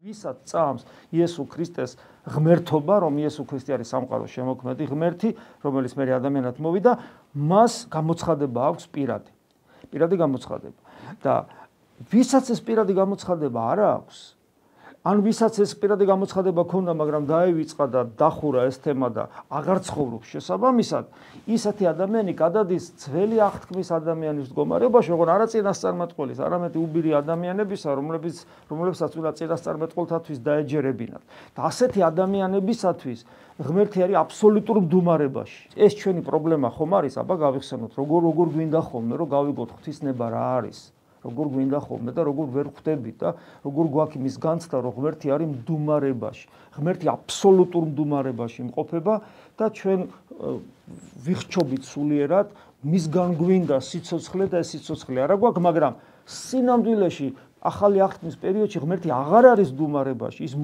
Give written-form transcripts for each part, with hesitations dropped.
ვისაც წამს იესო ქრისტეს ღმერთობა, რომ იესო ქრისტე არის სამყაროს შემოქმედი ღმერთი, რომელიც მე ადამიანად მოვიდა, მას გამოცხადება აქვს პირადი გამოცხადება. და ვისაც ეს პირადი გამოცხადება არ აქვს, ან ვისაც ეს პირადი გამოცხადება ქონდა, მაგრამ დაივიწყა და დახურა ეს თემა და აღარ ცხოვრობს შესაბამისად, ისეთი ადამიანი გადადის ძველი აღთქმის ადამიანის მდგომარეობაში, როგორ არა წინასწარმეტყველის, არამედ უბირი ადამიანებისა, რომლებსაც უნდა წინასწარმეტყველთათვის დაეჯერებინათ. და ასეთი ადამიანებისათვის ღმერთი არის აბსოლუტურ მდგომარეობაში. ეს ჩვენი პრობლემა ხომ არის, აბა გავიხსენოთ, როგორ გვინდა ხოლმე, რომ გავიგოთ ღვთისნება რა არის. როგორ გვინდა ხოლმე და როგორ ვერ ხვდებით და როგორ გვაქვს იმის განცდა, რომ ღმერთი არის მდგომარეობაში. ღმერთი აბსოლუტურ მდგომარეობაში იმყოფება და ჩვენ ვიხჩობით სულიერად, მისგან გვინდა სიცოცხლე და ეს სიცოცხლე არა გვაქვს, მაგრამ სინამდვილეში ახალი აღთქმის პერიოდში ღმერთი აღარ არის მდგომარეობაში, ის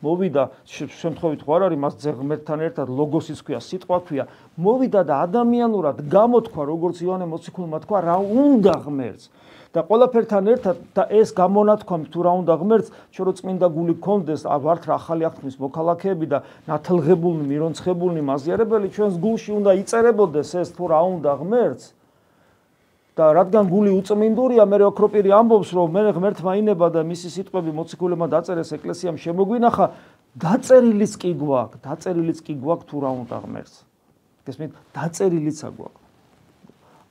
მოვიდა შემთხვევით ხო არ არის მას ღმერთთან ერთად ლოგოსის ქვია, სიტყვა ქვია, მოვიდა და ადამიანურად გამოთქვა, როგორც იოანე მოციქულმა თქვა, რა უნდა ღმერთს. და ყველაფერთან ერთად და ეს გამონათქვამით თუ რა უნდა ღმერთს, ჩვენ რო წმინდა გული გქონდეს, ვართ რა ახალი აღთქმის მოქალაქეები და ნათელღებულნი, მირონცხებულნი, მაზიარებელი, ჩვენს გულში უნდა იწერებოდეს ეს თუ რა უნდა ღმერთს. და რადგან გული უწმინდურია, მე ოქროპირი ამბობს, რომ მე ღმერთმა ინება და მისი სიტყვები მოციქულებმა დაწერეს ეკლესიამ შემოგვინახა, დაწერილიც კი გვაქვს თუ რა უნდა ღმერთს. გესმით, დაწერილიცა გვაქვს.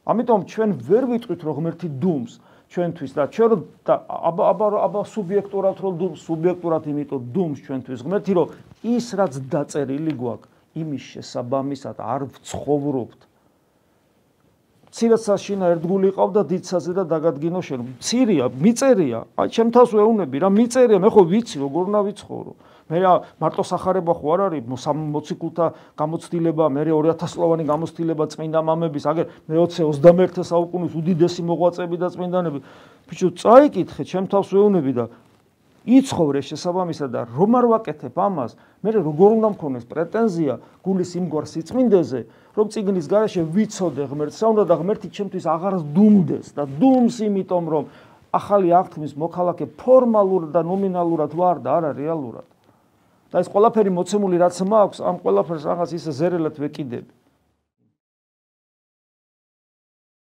ამიტომ ჩვენ ვერ ვიტყვით, რომ ღმერთი დუმს ჩვენთვის და ჩვენ აბა სუბიექტურად რომ დუმს, სუბიექტურად იმიტომ დუმს ჩვენთვის ღმერთი, რომ ის რაც დაწერილი გვაქვს, იმის შესაბამისად არ ვცხოვრობთ. მცირეც საშინა ერთგული ყავდა დიდსაზე და დაგადგინო შენ. მცირეა, მიწერია, აი ჩემ თავს ვეუბნები რა მიწერია, მე ხო ვიცი როგორ უნდა ვიცხოვრო. მე მარტო სახარება ხო არ არის მოციქულთა გამოცდილება, მე 2000 წლოვანი გამოცდილება წმინდა მამების, აგერ მე-20-21 საუკუნის უდიდესი მოღვაწეები და წმინდანები. ბიჭო, წაიკითხე, ჩემ თავს ვეუბნები და იცხოვრე შესაბამისად და რომ არ ვაკეთებ ამას, მე როგორ უნდა მქონდეს პრეტენზია გულის იმგვარ სიწმინდეზე, რომ წიგნის გარეშე ვიცოდე ღმერთს, უნდა და ღმერთი ჩემთვის აღარ დუმდეს და დუმს იმიტომ, რომ ახალი აღთქმის მოქალაქე ფორმალურად და ნომინალურად ვარ და არა რეალურად. და ეს ყველაფერი მოცემული რაც მაქვს, ამ ყველაფერს რაღაც ისე ზერელად ვეკიდები.